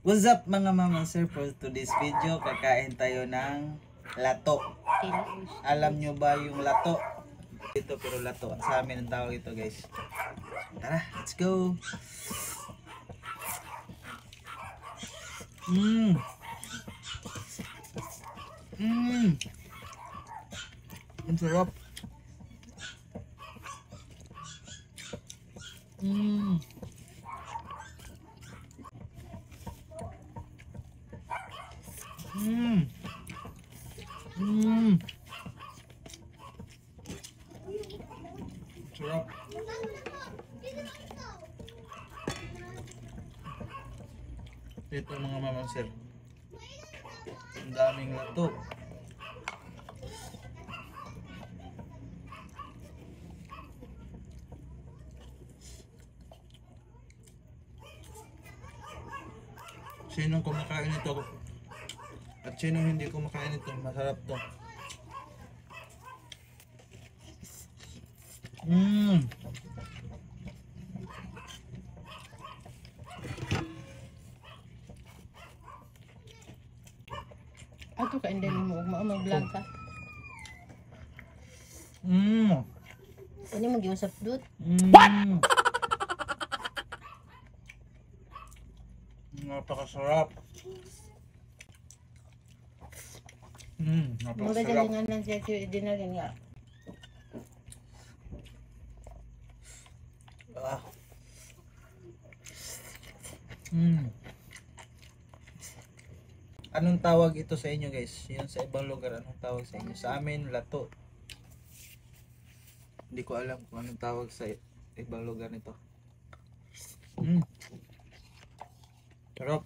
What's up mga mama sir, for today's video kakain tayo ng lato. Alam nyo ba yung lato? Ito pero lato, sa amin ang tawag ito guys. Tara, let's go. Ang sarap. Sarap. Ito mga mamang sir. Ang daming lato. Sinong kumakain ito at sinong hindi kumakain ito, masarap to. Ato ka hindi mo mag-vlog ka. Ano mag-iusap dut? Napakasarap. Mga Napakasarap. galingan lang siya dinalin nga. Anong tawag ito sa inyo guys? Yun sa ibang lugar, anong tawag sa inyo? Sa amin, lato. Hindi ko alam kung anong tawag sa ibang lugar nito. Sarap.